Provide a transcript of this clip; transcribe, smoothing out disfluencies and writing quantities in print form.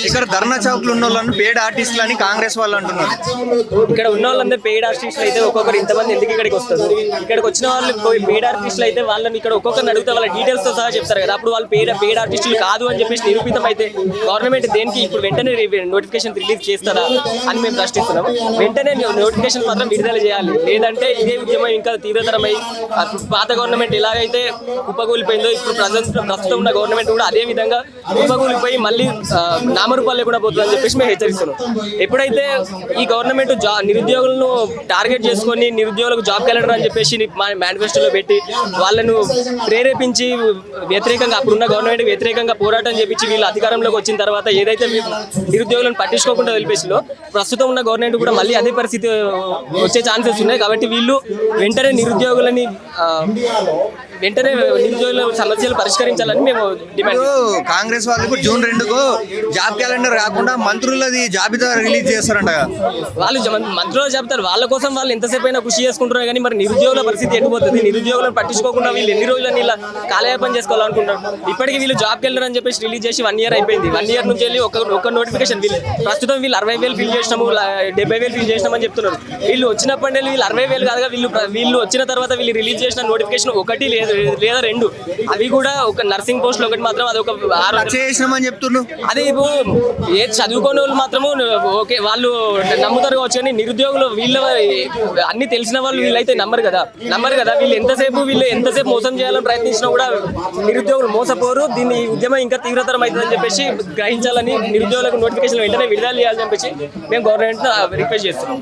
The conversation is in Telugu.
ఇక్కడ ధర్నా చౌక్ లో ఉన్న వాళ్ళని పేడ్ ఆర్టిస్టులు అని కాంగ్రెస్ వాళ్ళు అంటున్నారు. ఇక్కడ ఉన్న వాళ్ళందరూ పెయిడ్ ఆర్టిస్టులు అయితే ఒక్కొక్కరు ఇంతమంది ఎందుకు ఇక్కడికి వస్తారు? ఇక్కడికి వచ్చిన వాళ్ళు పెయిడ్ ఆర్టిస్టులు అయితే వాళ్ళని ఇక్కడ ఒక్కొక్కరిని అడిగితే వాళ్ళ డీటెయిల్స్ తో సహా చెప్తారు కదా. అప్పుడు వాళ్ళు పెయిడ్ ఆర్టిస్టులు కాదు అని చెప్పేసి నిరూపితం అయితే గవర్నమెంట్ దేనికి ఇప్పుడు వెంటనే నోటిఫికేషన్ రిలీజ్ చేస్తారా అని మేము ప్రశ్నిస్తున్నాం. వెంటనే నోటిఫికేషన్ మాత్రం విడుదల చేయాలి. లేదంటే ఇదే ఉద్యమం ఇంకా తీవ్రతరమై పాత గవర్నమెంట్ ఎలాగైతే కుప్పకూలిపోయిందో ఇప్పుడు ప్రస్తుతం ఉన్న గవర్నమెంట్ కూడా అదే విధంగా కుప్పకూలిపోయి మళ్ళీ నామరూపాలు లేకుండా పోతుందని చెప్పేసి మేము హెచ్చరిస్తున్నాం. ఎప్పుడైతే ఈ గవర్నమెంట్ నిరుద్యోగులను టార్గెట్ చేసుకొని నిరుద్యోగులకు జాబ్ క్యాలెండర్ అని చెప్పేసి మేనిఫెస్టోలో పెట్టి వాళ్ళను ప్రేరేపించి వ్యతిరేకంగా అప్పుడున్న గవర్నమెంట్ వ్యతిరేకంగా పోరాటం చేపించి వీళ్ళు అధికారంలోకి వచ్చిన తర్వాత ఏదైతే నిరుద్యోగులను పట్టించుకోకుండా తెలిపేసిలో ప్రస్తుతం ఉన్న గవర్నమెంట్ కూడా మళ్ళీ అదే పరిస్థితి వచ్చే ఛాన్సెస్ ఉన్నాయి. కాబట్టి వీళ్ళు వెంటనే నిరుద్యోగుల సమస్యలు పరిష్కరించాలని మేము డిమాండ్. కాంగ్రెస్ వాళ్ళకు జూన్ 2కు జాబ్ క్యాలెండర్ కాకుండా మంత్రులది జాబితా రిలీజ్ చేస్తారంట. వాళ్ళు మంత్రులు చెప్తారు, వాళ్ళ కోసం వాళ్ళు ఎంతసేపు అయినా కృషి చేసుకుంటున్నారు. కానీ మరి నిరుద్యోగుల పరిస్థితి ఎటుపోతుంది? నిరుద్యోగులను పట్టించుకోకుండా వీళ్ళు ఎన్ని రోజులు ఇలా కాలయాపన చేసుకోవాలనుకుంటారు. ఇప్పటికీ వీళ్ళు జాబ్ క్యాలెండర్ అని చెప్పేసి రిలీజ్ చేసి 1 year అయిపోయింది. 1 year నుంచి వెళ్ళి ఒక నోటిఫికేషన్ ప్రస్తుతం వీళ్ళు 60,000 ఫిల్ చేసినాము, 70,000 ఫిల్ చేసినామని చెప్తున్నారు. వీళ్ళు వచ్చినప్పటి వీళ్ళు 60,000 కాదుగా, వీళ్ళు వచ్చిన తర్వాత వీళ్ళు రిలీజ్ చేసిన నోటిఫికేషన్ 1 లేదా 2, అవి కూడా ఒక నర్సింగ్ పోస్ట్ ఒకటి మాత్రం అది ఒక 6 చేసినామని చెప్తున్నారు. అదే ఇప్పుడు ఏ చదువుకోని వాళ్ళు మాత్రము ఓకే వాళ్ళు నమ్ముతారు కావచ్చు, కానీ నిరుద్యోగులు వీళ్ళ అన్ని తెలిసిన వాళ్ళు వీళ్ళైతే నమ్మరు కదా. వీళ్ళు ఎంతసేపు మోసం చేయాలని ప్రయత్నించినా కూడా నిరుద్యోగులు మోసపోరు. దీన్ని ఉద్యమం ఇంకా తీవ్రతరం అవుతుందని చెప్పేసి గ్రహించాలని నిరుద్యోగులకు నోటిఫికేషన్ వెంటనే విడుదల చేయాలని చెప్పేసి మేము గవర్నమెంట్ రిక్వెస్ట్ చేస్తున్నాం.